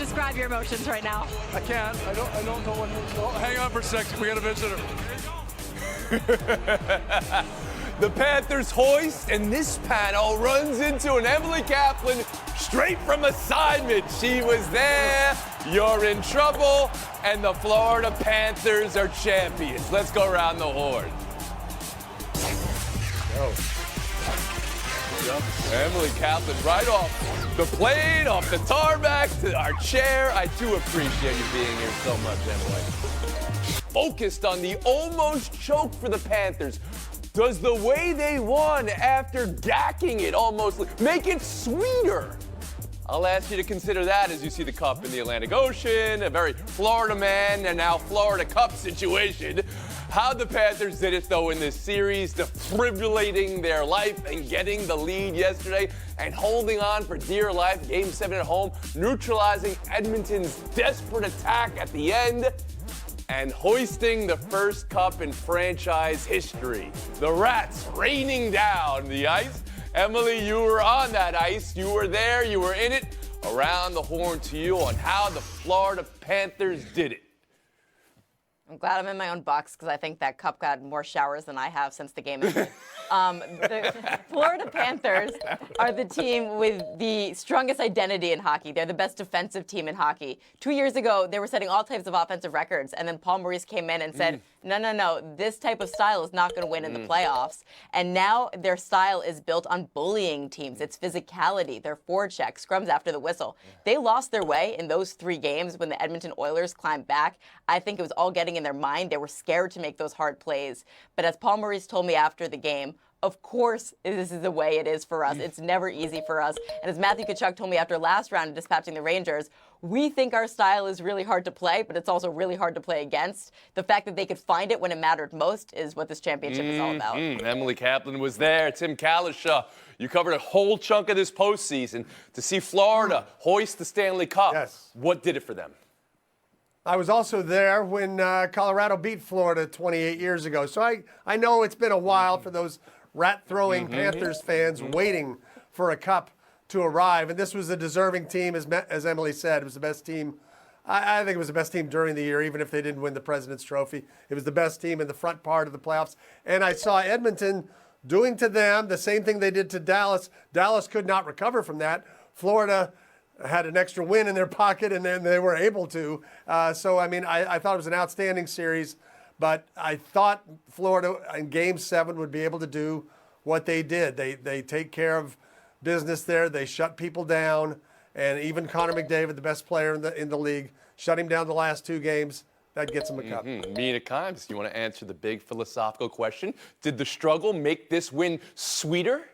describe your emotions right now. I can't. I don't know what. Oh, hang on for a second. We got a visitor. The Panthers hoist, and this panel runs into an Emily Kaplan straight from assignment. She was there. You're in trouble, and the Florida Panthers are champions. Let's go around the horn. Emily Kaplan right off the plane, off the tarmac to our chair. I do appreciate you being here so much, Emily. Focused on the almost choke for the Panthers. Does the way they won after gacking it almost make it sweeter? I'll ask you to consider that as you see the cup in the Atlantic Ocean, a very Florida man and now Florida Cup situation. How the Panthers did it, though, in this series, defibrillating their life and getting the lead yesterday and holding on for dear life. Game 7 at home, neutralizing Edmonton's desperate attack at the end and hoisting the first cup in franchise history. The Rats raining down the ice. Emily, you were on that ice. You were there. You were in it. Around the horn to you on how the Florida Panthers did it. I'm glad I'm in my own box because I think that cup got more showers than I have since the game ended. The Florida Panthers are the team with the strongest identity in hockey. They're the best defensive team in hockey. 2 years ago, they were setting all types of offensive records, and then Paul Maurice came in and said, no, this type of style is not going to win in the playoffs. And now their style is built on bullying teams. It's physicality, their forecheck, scrums after the whistle. They lost their way in those 3 games when the Edmonton Oilers climbed back. I think it was all getting in their mind. They were scared to make those hard plays. But as Paul Maurice told me after the game, of course, this is the way it is for us. It's never easy for us. And as Matthew Tkachuk told me after last round of dispatching the Rangers, we think our style is really hard to play, but it's also really hard to play against. The fact that they could find it when it mattered most is what this championship is all about. Emily Kaplan was there. Tim Kalishaw, you covered a whole chunk of this postseason to see Florida hoist the Stanley Cup. Yes. What did it for them? I was also there when Colorado beat Florida 28 years ago. So I know it's been a while for those rat-throwing Panthers fans waiting for a cup to arrive. And this was a deserving team, as Emily said. It was the best team. I think it was the best team during the year, even if they didn't win the President's Trophy. It was the best team in the front part of the playoffs. And I saw Edmonton doing to them the same thing they did to Dallas. Dallas could not recover from that. Florida had an extra win in their pocket, and then they were able to. I thought it was an outstanding series, but I thought Florida in Game 7 would be able to do what they did. They take care of business there. They shut people down, and even Connor McDavid, the best player in the league, shut him down the last 2 games. That gets him a cup. Mina Kimes, you want to answer the big philosophical question? Did the struggle make this win sweeter?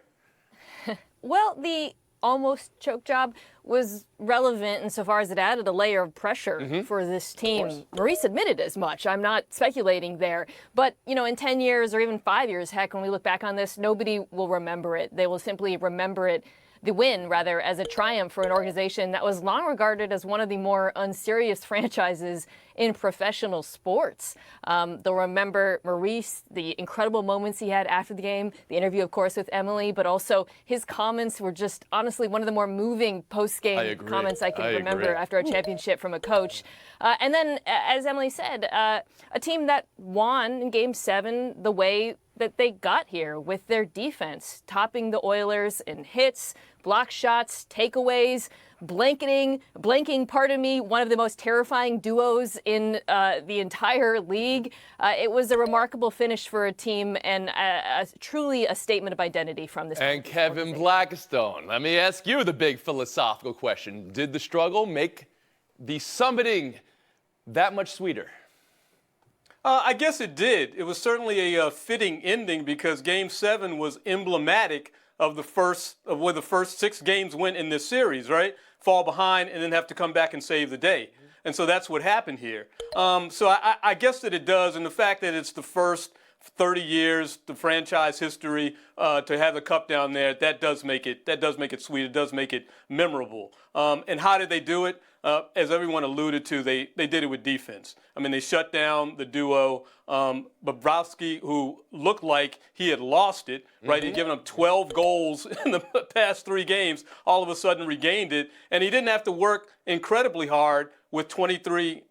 Well, the almost choke job was relevant insofar as it added a layer of pressure for this team. Maurice admitted as much. I'm not speculating there. But, in 10 years or even 5 years, heck, when we look back on this, nobody will remember it. They will simply remember it, the win, rather, as a triumph for an organization that was long regarded as one of the more unserious franchises in professional sports. They'll remember Maurice, the incredible moments he had after the game, the interview, of course, with Emily, but also his comments were just honestly one of the more moving post-game comments I can remember after a championship from a coach. And then, as Emily said, a team that won in Game 7 the way that they got here with their defense, topping the Oilers in hits, block shots, takeaways, blanking, one of the most terrifying duos in the entire league. It was a remarkable finish for a team and truly a statement of identity from this. And Kevin Blackstone, let me ask you the big philosophical question. Did the struggle make the summiting that much sweeter? I guess it did. It was certainly a fitting ending because Game 7 was emblematic of where the first 6 games went in this series, right? Fall behind and then have to come back and save the day. And so that's what happened here. So I guess that it does, and the fact that it's the first 30 years, the franchise history, to have the cup down there, that does make it sweet. It does make it memorable. And how did they do it? As everyone alluded to, they did it with defense. I mean, they shut down the duo. Bobrovsky, who looked like he had lost it, right? He'd given up 12 goals in the past 3 games, all of a sudden regained it. And he didn't have to work incredibly hard with 23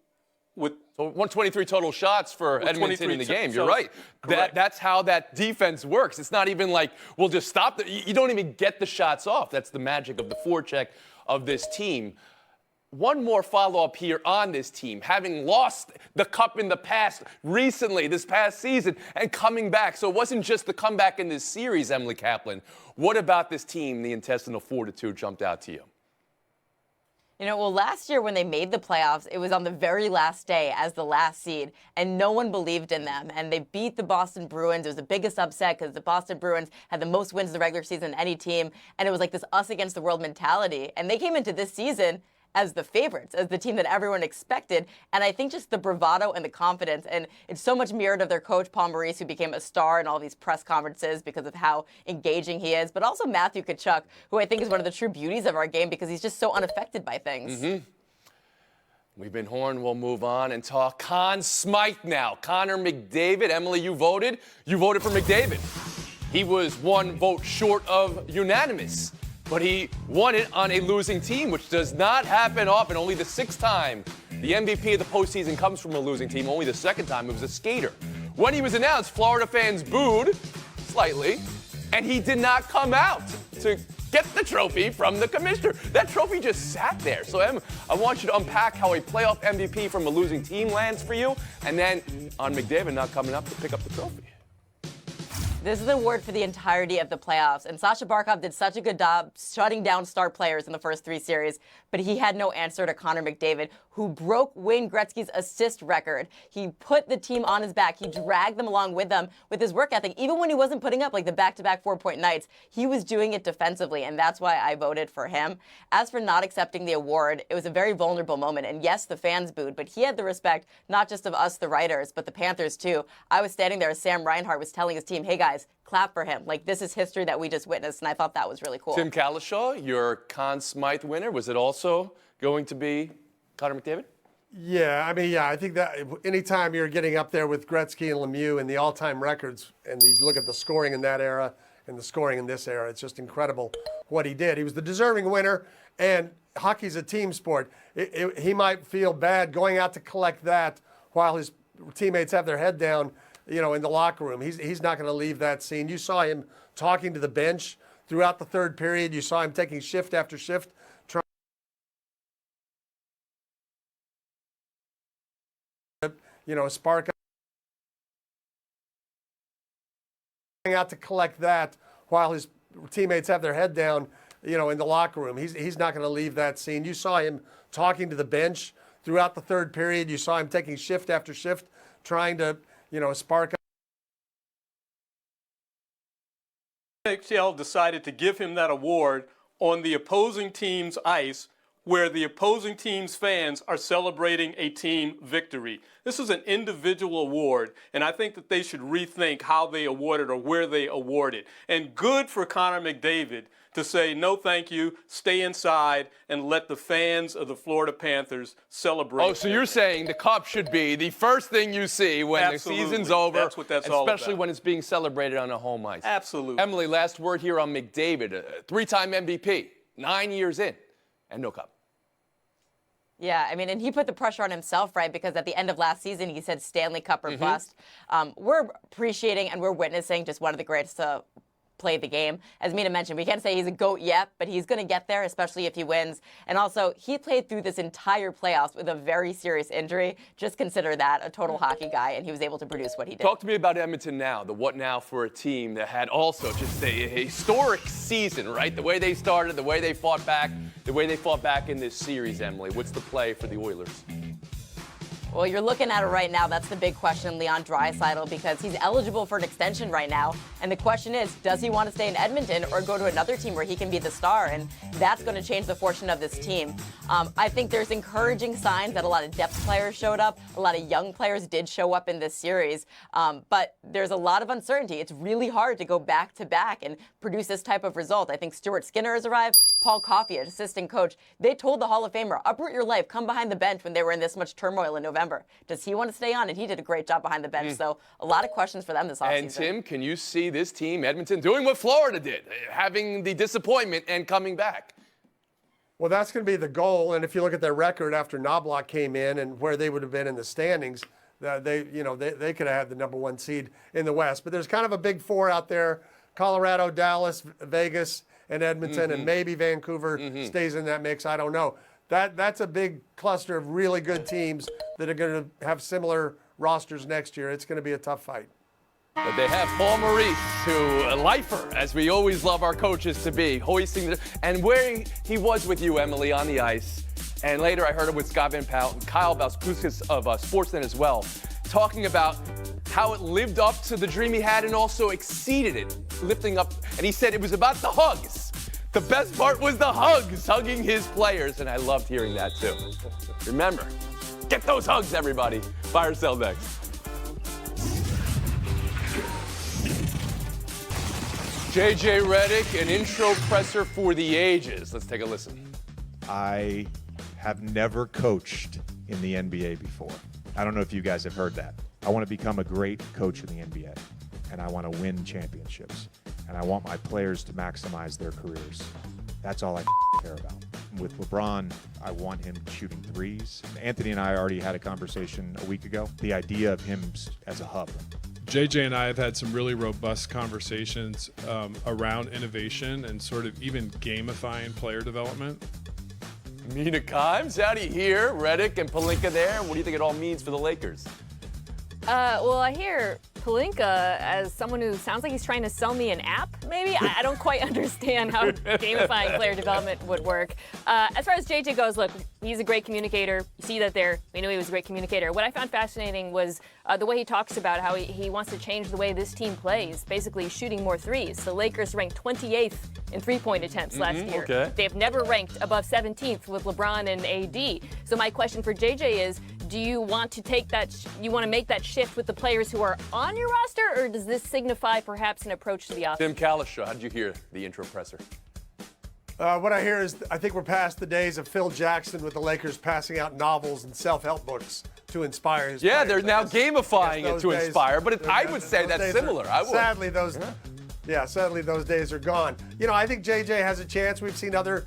So 123 total shots for Edmonton in the game. You're right. Correct. That's how that defense works. It's not even like we'll just stop. You don't even get the shots off. That's the magic of the forecheck of this team. One more follow-up here on this team. Having lost the cup in the past, recently, this past season, and coming back. So it wasn't just the comeback in this series, Emily Kaplan. What about this team, the intestinal fortitude, jumped out to you? You know, well, last year when they made the playoffs, it was on the very last day as the last seed, and no one believed in them. And they beat the Boston Bruins. It was the biggest upset because the Boston Bruins had the most wins in the regular season than any team, and it was like this us against the world mentality. And they came into this season as the favorites, as the team that everyone expected. And I think just the bravado and the confidence, and it's so much mirrored of their coach, Paul Maurice, who became a star in all these press conferences because of how engaging he is, but also Matthew Tkachuk, who I think is one of the true beauties of our game because he's just so unaffected by things. We've been horned. We'll move on and talk Conn Smythe now. Connor McDavid. Emily, you voted. You voted for McDavid. He was 1 vote short of unanimous, but he won it on a losing team, which does not happen often. Only the 6th time the MVP of the postseason comes from a losing team. Only the 2nd time it was a skater. When he was announced, Florida fans booed slightly, and he did not come out to get the trophy from the commissioner. That trophy just sat there. So, Em, I want you to unpack how a playoff MVP from a losing team lands for you, and then on McDavid not coming up to pick up the trophy. This is the award for the entirety of the playoffs, and Sasha Barkov did such a good job shutting down star players in the first 3 series, but he had no answer to Connor McDavid, who broke Wayne Gretzky's assist record. He put the team on his back. He dragged them along with him with his work ethic. Even when he wasn't putting up like the back-to-back 4-point nights, he was doing it defensively, and that's why I voted for him. As for not accepting the award, it was a very vulnerable moment, and yes, the fans booed, but he had the respect not just of us, the writers, but the Panthers too. I was standing there as Sam Reinhart was telling his team, hey guys, clap for him. Like, this is history that we just witnessed, and I thought that was really cool. Tim Calishaw, your Conn Smythe winner, was it also going to be Connor McDavid? Yeah, I think that anytime you're getting up there with Gretzky and Lemieux and the all-time records, and you look at the scoring in that era and the scoring in this era, it's just incredible what he did. He was the deserving winner, and hockey's a team sport. He might feel bad going out to collect that while his teammates have their head down, you know, in the locker room. He's not going to leave that scene. You saw him talking to the bench throughout the 3rd period. You saw him taking shift after shift, trying, you know, spark out to collect that while his teammates have their head down, you know, in the locker room. He's not going to leave that scene. You saw him talking to the bench throughout the 3rd period. You saw him taking shift after shift, trying to, you know, spark up. NHL decided to give him that award on the opposing team's ice, where the opposing team's fans are celebrating a team victory. This is an individual award, and I think that they should rethink how they award it or where they award it. And good for Connor McDavid to say, no, thank you, stay inside, and let the fans of the Florida Panthers celebrate. Oh, so you're saying the cup should be the first thing you see when Absolutely. the season's over, That's what that's all about. especially when it's being celebrated on a home ice. Absolutely. Emily, last word here on McDavid, 3-time MVP, 9 years in, and no cup. Yeah, I mean, and he put the pressure on himself, right? Because at the end of last season, he said Stanley Cup or bust. We're appreciating and we're witnessing just one of the greatest to play the game. As Mina mentioned, we can't say he's a GOAT yet, but he's going to get there, especially if he wins. And also, he played through this entire playoffs with a very serious injury. Just consider that a total hockey guy, and he was able to produce what he did. Talk to me about Edmonton now, the what now for a team that had also just a historic season, right? The way they started, the way they fought back in this series, Emily. What's the play for the Oilers? Well, you're looking at it right now. That's the big question, Leon Draisaitl, because he's eligible for an extension right now. And the question is, does he want to stay in Edmonton or go to another team where he can be the star? And that's going to change the fortune of this team. I think there's encouraging signs that a lot of depth players showed up. A lot of young players did show up in this series. But there's a lot of uncertainty. It's really hard to go back-to-back and produce this type of result. I think Stuart Skinner has arrived. Paul Coffey, an assistant coach, they told the Hall of Famer, uproot your life, come behind the bench when they were in this much turmoil in November. Does he want to stay on? And he did a great job behind the bench. So a lot of questions for them this offseason. And Tim, can you see this team, Edmonton, doing what Florida did, having the disappointment and coming back? Well, that's going to be the goal. And if you look at their record after Knobloch came in and where they would have been in the standings, they could have had the number 1 seed in the West. But there's kind of a big 4 out there: Colorado, Dallas, Vegas, and Edmonton, and maybe Vancouver stays in that mix. I don't know. That's a big cluster of really good teams that are going to have similar rosters next year. It's going to be a tough fight. But they have Paul Maurice, who a lifer, as we always love our coaches to be, hoisting and where he was with you, Emily, on the ice. And later I heard it with Scott Van Pelt and Kyle Bauskuskas of Sportsnet as well, talking about how it lived up to the dream he had and also exceeded it, lifting up. And he said it was about the hugs. The best part was the hugs, hugging his players, and I loved hearing that too. Remember, get those hugs, everybody. Buy or sell next. JJ Redick, an intro presser for the ages. Let's take a listen. I have never coached in the NBA before. I don't know if you guys have heard that. I want to become a great coach in the NBA, and I want to win championships. And I want my players to maximize their careers. That's all I care about. With LeBron, I want him shooting threes. Anthony and I already had a conversation a week ago. The idea of him as a hub. JJ and I have had some really robust conversations around innovation and sort of even gamifying player development. Mina Kimes, how do you hear Redick and Pelinka there? What do you think it all means for the Lakers? Well, I hear Pelinka as someone who sounds like he's trying to sell me an app, maybe? I don't quite understand how gamifying player development would work. As far as JJ goes, look, he's a great communicator. You see that there. We knew he was a great communicator. What I found fascinating was the way he talks about how he wants to change the way this team plays, basically shooting more threes. The Lakers ranked 28th in three-point attempts last year. Okay. They have never ranked above 17th with LeBron and AD. So my question for JJ is, do you want to take that, you want to make that shift with the players who are on your roster, or does this signify perhaps an approach to the offense? Tim Kalishaw, how did you hear the intro presser? What I hear is I think we're past the days of Phil Jackson with the Lakers passing out novels and self-help books to inspire his Yeah, players. they're now gamifying it to days- inspire, but I would say those that's days similar. I would. Sadly, sadly those days are gone. You know, I think JJ has a chance. We've seen other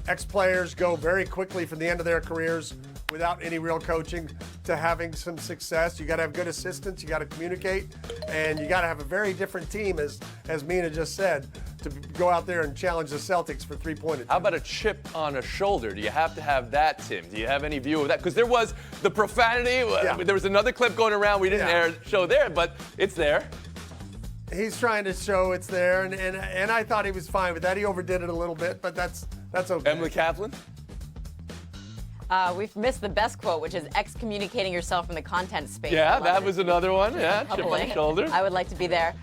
ex-players go very quickly from the end of their careers without any real coaching to having some success. You got to have good assistants, you got to communicate, and you got to have a very different team, as Mina just said, to go out there and challenge the Celtics for three-point attempts. How about a chip on a shoulder? Do you have to have that, Tim? Do you have any view of that? Because there was the profanity. Yeah. There was another clip going around. We didn't show there, but it's there. He's trying to show it's there, and I thought he was fine with that. He overdid it a little bit, but that's okay. Emily Kaplan? We've missed the best quote, which is excommunicating yourself from the content space. Yeah, that was another one. Yeah, chip on the shoulder. I would like to be there.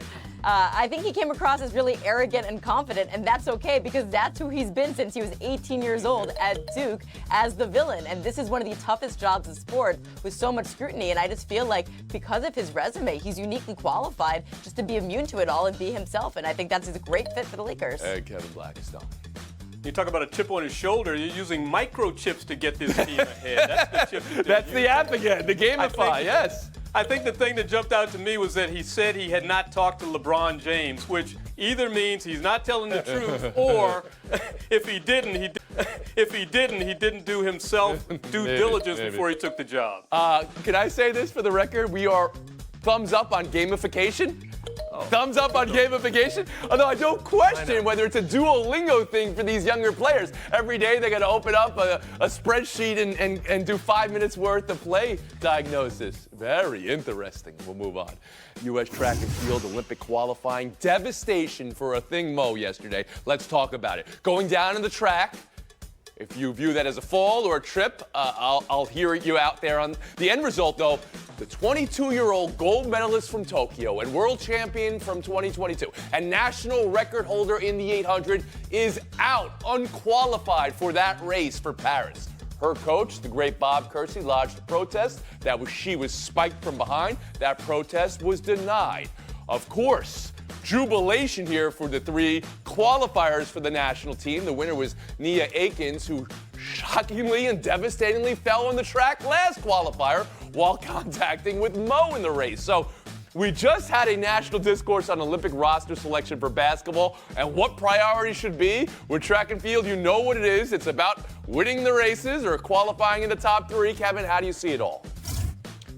I think he came across as really arrogant and confident, and that's okay because that's who he's been since he was 18 years old at Duke as the villain. And this is one of the toughest jobs in sport with so much scrutiny. And I just feel like because of his resume, he's uniquely qualified just to be immune to it all and be himself. And I think that's a great fit for the Lakers. Kevin Blackstone. You talk about a chip on his shoulder. You're using microchips to get this team ahead. That's the chip. That's the app again, the Gamify, yes. I think the thing that jumped out to me was that he said he had not talked to LeBron James, which either means he's not telling the truth, or if he didn't, he didn't do himself due diligence before he took the job. Can I say this for the record? We are thumbs up on gamification. Thumbs up on gamification. Although I don't question whether it's a Duolingo thing for these younger players. Every day they got to open up a spreadsheet and do 5 minutes worth of play diagnosis. Very interesting. We'll move on. U.S. track and field Olympic qualifying. Devastation for a thing Mo yesterday. Let's talk about it. Going down in the track, If you view that as a fall or a trip, I'll hear you out there on the end result, though. The 22-year-old gold medalist from Tokyo and world champion from 2022 and national record holder in the 800 is out, unqualified for that race for Paris. Her coach, the great Bob Kersey, lodged a protest. She was spiked from behind. That protest was denied. Of course, jubilation here for the three qualifiers for the national team. The winner was Nia Akins, who shockingly and devastatingly fell on the track last qualifier while contacting with Mo in the race. So we just had a national discourse on Olympic roster selection for basketball and what priorities should be. With track and field, you know what it is. It's about winning the races or qualifying in the top three. Kevin, how do you see it all?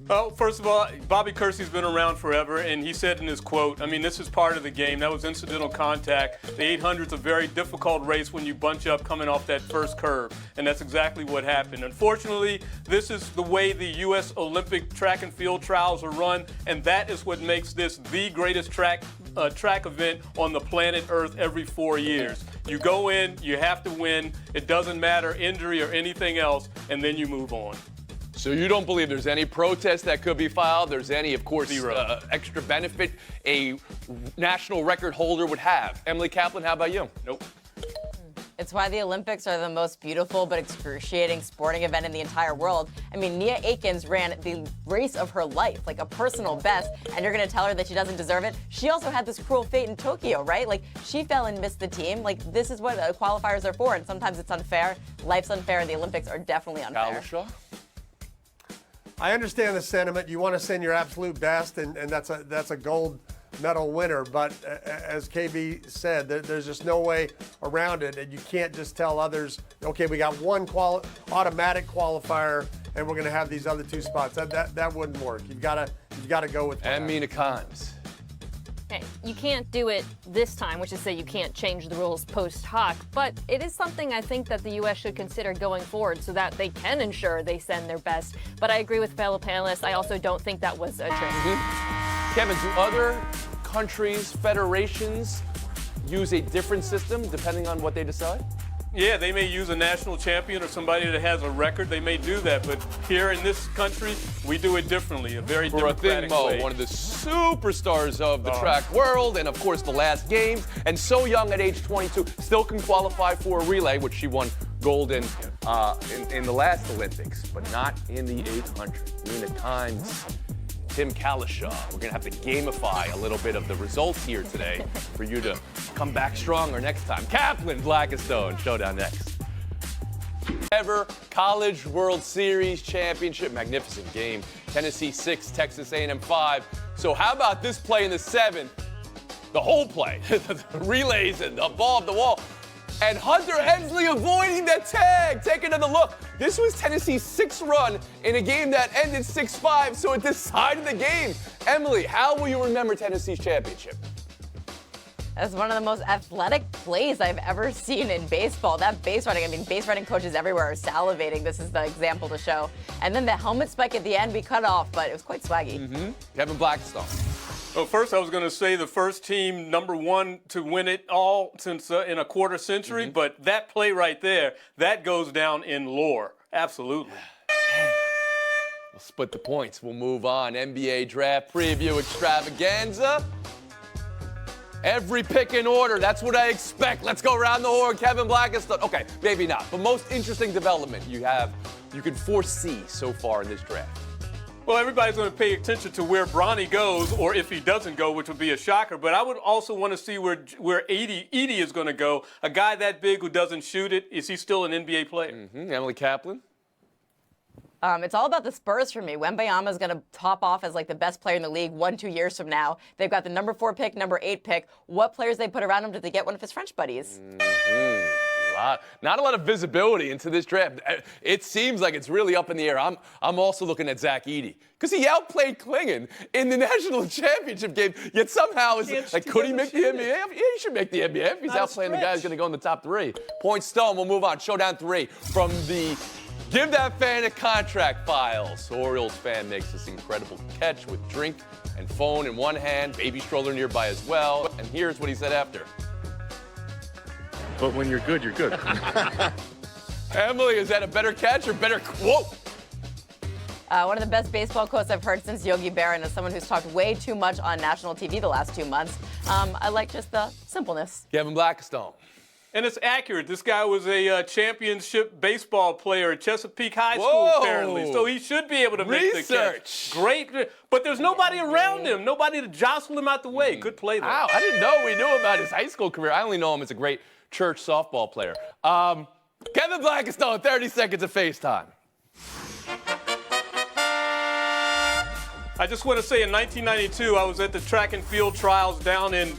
Well, first of all, Bobby Kersey's been around forever, and he said in his quote, I mean, this is part of the game. That was incidental contact. The 800's a very difficult race when you bunch up coming off that first curve, and that's exactly what happened. Unfortunately, this is the way the U.S. Olympic track and field trials are run, and that is what makes this the greatest track event on the planet Earth every 4 years. You go in, you have to win. It doesn't matter injury or anything else, and then you move on. So you don't believe there's any protest that could be filed? There's any, of course, extra benefit a national record holder would have? Emily Kaplan, how about you? Nope. It's why the Olympics are the most beautiful but excruciating sporting event in the entire world. I mean, Nia Akins ran the race of her life, like a personal best, and you're going to tell her that she doesn't deserve it? She also had this cruel fate in Tokyo, right? Like, she fell and missed the team. Like, this is what qualifiers are for, and sometimes it's unfair. Life's unfair, and the Olympics are definitely unfair. I understand the sentiment. You want to send your absolute best, and that's a gold medal winner. But as KB said, there's just no way around it, and you can't just tell others, okay, we got one automatic qualifier, and we're going to have these other two spots. That wouldn't work. You've got to go with. And Mina Kimes. Okay, you can't do it this time, which is to say you can't change the rules post hoc, but it is something I think that the U.S. should consider going forward so that they can ensure they send their best. But I agree with fellow panelists. I also don't think that was a trick. Kevin, do other countries, federations use a different system depending on what they decide? Yeah, they may use a national champion or somebody that has a record. They may do that, but here in this country, we do it differently, a very democratic Mo, way. one of the superstars of the track world, and of course the last games, and so young at age 22, still can qualify for a relay, which she won gold in the last Olympics, but not in the 800. Mina Kimes, Tim Kalishaw. We're going to have to gamify a little bit of the results here today for you to come back stronger next time. Kaplan, Blackistone, showdown next. Ever College World Series Championship, magnificent game. Tennessee 6, Texas A&M 5. So how about this play in the 7th? The whole play, the relays and the ball up the wall. And Hunter Hensley avoiding the tag. Take another look. This was Tennessee's 6th run in a game that ended 6-5, so it decided the game. Emily, how will you remember Tennessee's championship? That's one of the most athletic plays I've ever seen in baseball. That base running, I mean, base running coaches everywhere are salivating. This is the example to show. And then the helmet spike at the end, we cut off, but it was quite swaggy. Kevin Blackstone. Well, first I was going to say the first team, #1 to win it all since in a quarter century, but that play right there, that goes down in lore. Absolutely. We'll split the points. We'll move on. NBA draft preview extravaganza. Every pick in order. That's what I expect. Let's go around the horn. Kevin Blackistone. Okay, maybe not. But most interesting development you can foresee so far in this draft. Well, everybody's going to pay attention to where Bronny goes, or if he doesn't go, which would be a shocker. But I would also want to see where Edie is going to go. A guy that big who doesn't shoot it, is he still an NBA player? Emily Kaplan. It's all about the Spurs for me. Wembanyama is going to top off as like the best player in the league 1-2 years from now. They've got the #4 pick, #8 pick. What players they put around him? Did they get one of his French buddies? Not a lot of visibility into this draft. It seems like it's really up in the air. I'm also looking at Zach Edey because he outplayed Klingon in the national championship game. Yet somehow it's like, could he make the NBA? Yeah, he should make the NBA if he's outplaying the guy who's going to go in the top 3. Point Stone. We'll move on. Showdown 3 from the Give That Fan a Contract files. Orioles fan makes this incredible catch with drink and phone in one hand, baby stroller nearby as well. And here's what he said after. But when you're good, you're good. Emily, is that a better catch or better quote? One of the best baseball quotes I've heard since Yogi Berra, and as someone who's talked way too much on national TV the last 2 months, I like just the simpleness. Kevin Blackstone. And it's accurate. This guy was a championship baseball player at Chesapeake High School, Whoa. apparently. So he should be able to make the Research. catch. Great. But there's nobody around him. Nobody to jostle him out the way. Good play there. Wow, I didn't know we knew about his high school career. I only know him as a great church softball player. Kevin Blackstone, 30 seconds of FaceTime. I just want to say in 1992, I was at the track and field trials down in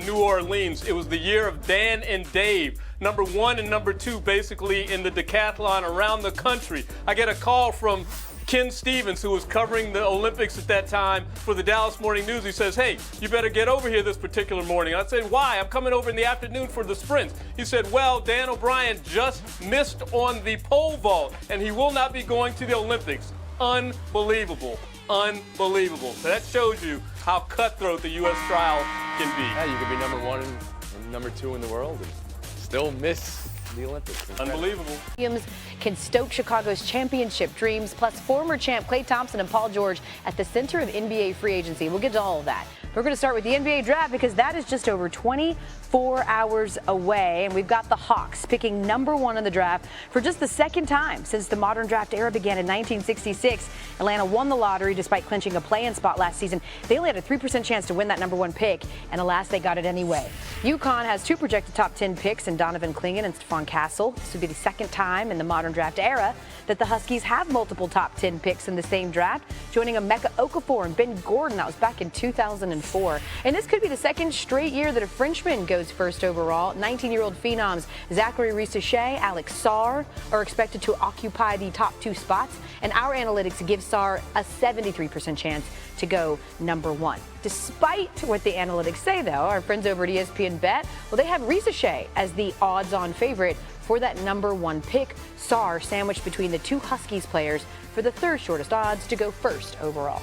New Orleans. It was the year of Dan and Dave, number 1 and number 2, basically in the decathlon around the country. I get a call from Ken Stevens, who was covering the Olympics at that time for the Dallas Morning News. He says, hey, you better get over here this particular morning. I said, why? I'm coming over in the afternoon for the sprints. He said, well, Dan O'Brien just missed on the pole vault, and he will not be going to the Olympics. Unbelievable. Unbelievable. So that shows you how cutthroat the U.S. trial can be. Yeah, you could be number 1 and number 2 in the world and still miss the Olympics. Unbelievable. Williams can stoke Chicago's championship dreams, plus former champ Klay Thompson and Paul George at the center of NBA free agency. We'll get to all of that. We're going to start with the NBA draft because that is just over 24 hours away, and we've got the Hawks picking number 1 in the draft for just the second time since the modern draft era began in 1966. Atlanta won the lottery despite clinching a play-in spot last season. They only had a 3% chance to win that number 1 pick, and alas, they got it anyway. UConn has 2 projected top 10 picks in Donovan Clingan and Stephon Castle. This would be the second time in the modern draft era that the Huskies have multiple top 10 picks in the same draft, joining Emeka Okafor and Ben Gordon. That was back in 2004. And this could be the second straight year that a Frenchman goes first overall. 19-year-old phenoms Zachary Risacher, Alex Sarr are expected to occupy the top 2 spots, and our analytics give Sarr a 73% chance to go number 1. Despite what the analytics say, though, our friends over at ESPN Bet, well, they have Risacher as the odds-on favorite for that number 1 pick. Sarr sandwiched between the 2 Huskies players for the 3rd shortest odds to go first overall.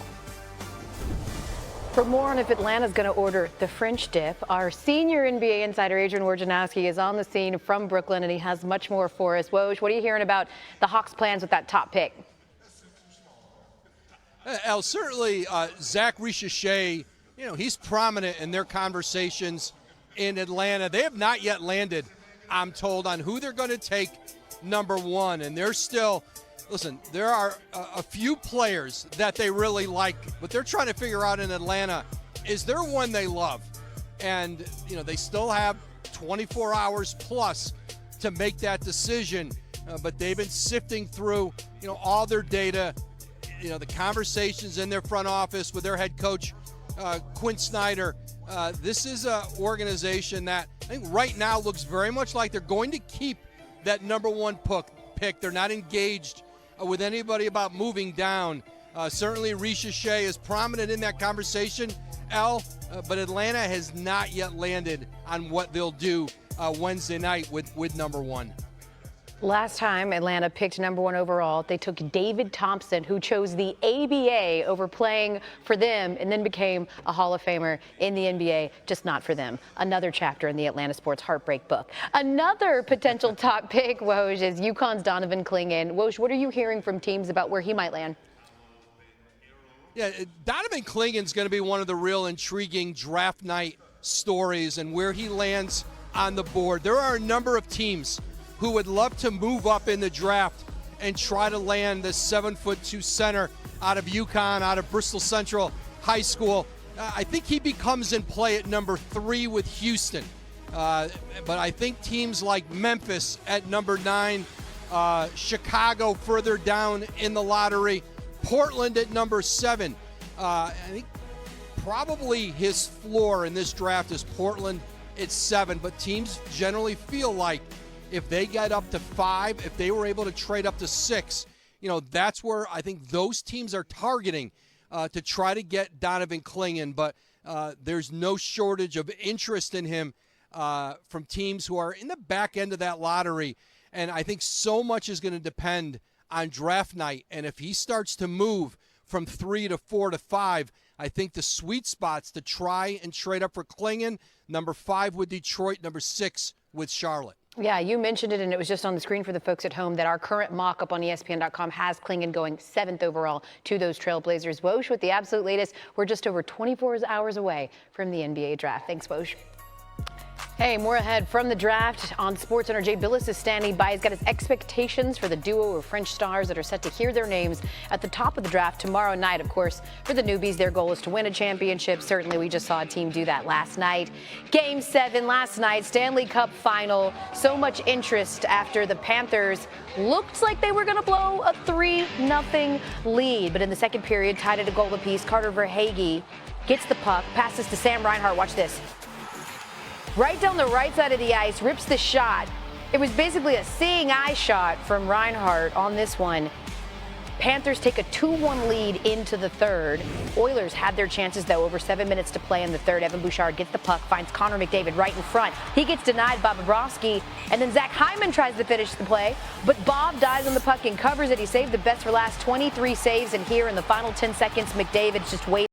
For more on if Atlanta's going to order the French dip, our senior NBA insider Adrian Wojnarowski is on the scene from Brooklyn, and he has much more for us. Woj, what are you hearing about the Hawks' plans with that top pick? Al, certainly Zach Risacher, he's prominent in their conversations in Atlanta. They have not yet landed, I'm told, on who they're going to take number 1. And they're still, listen, there are a few players that they really like, but they're trying to figure out in Atlanta, is there one they love? And, they still have 24 hours plus to make that decision. But they've been sifting through, all their data, the conversations in their front office with their head coach, Quinn Snyder. This is an organization that I think right now looks very much like they're going to keep that number 1 pick. They're not engaged with anybody about moving down. Certainly Risacher is prominent in that conversation, Al, but Atlanta has not yet landed on what they'll do Wednesday night with number 1. Last time Atlanta picked number 1 overall, they took David Thompson, who chose the ABA over playing for them and then became a Hall of Famer in the NBA, just not for them. Another chapter in the Atlanta sports heartbreak book. Another potential top pick, Woj, is UConn's Donovan Clingan. Woj, what are you hearing from teams about where he might land? Yeah, Donovan Clingan's going to be one of the real intriguing draft night stories and where he lands on the board. There are a number of teams who would love to move up in the draft and try to land the 7'2" center out of UConn, out of Bristol Central High School. I think he becomes in play at number 3 with Houston. But I think teams like Memphis at number 9, Chicago further down in the lottery, Portland at number 7. I think probably his floor in this draft is Portland at 7, but teams generally feel like if they get up to 5, if they were able to trade up to 6, that's where I think those teams are targeting to try to get Donovan Clingan. But there's no shortage of interest in him from teams who are in the back end of that lottery. And I think so much is going to depend on draft night. And if he starts to move from 3 to 4 to 5, I think the sweet spots to try and trade up for Clingan, number 5 with Detroit, number 6 with Charlotte. Yeah, you mentioned it, and it was just on the screen for the folks at home that our current mock-up on ESPN.com has Klingon going 7th overall to those Trailblazers. Woj with the absolute latest. We're just over 24 hours away from the NBA draft. Thanks, Woj. Hey, more ahead from the draft on SportsCenter. Jay Billis is standing by. He's got his expectations for the duo of French stars that are set to hear their names at the top of the draft tomorrow night. Of course, for the newbies, their goal is to win a championship. Certainly, we just saw a team do that last night. Game 7 last night, Stanley Cup final. So much interest after the Panthers looked like they were going to blow a 3-0 lead. But in the second period, tied at a goal apiece, Carter Verhaeghe gets the puck, passes to Sam Reinhart. Watch this. Right down the right side of the ice, rips the shot. It was basically a seeing eye shot from Reinhart on this one. Panthers take a 2-1 lead into the third. Oilers had their chances, though, over 7 minutes to play in the third. Evan Bouchard gets the puck, finds Connor McDavid right in front. He gets denied by Bobrovsky, and then Zach Hyman tries to finish the play, but Bob dies on the puck and covers it. He saved the best for last, 23 saves, and here in the final 10 seconds, McDavid's just waiting.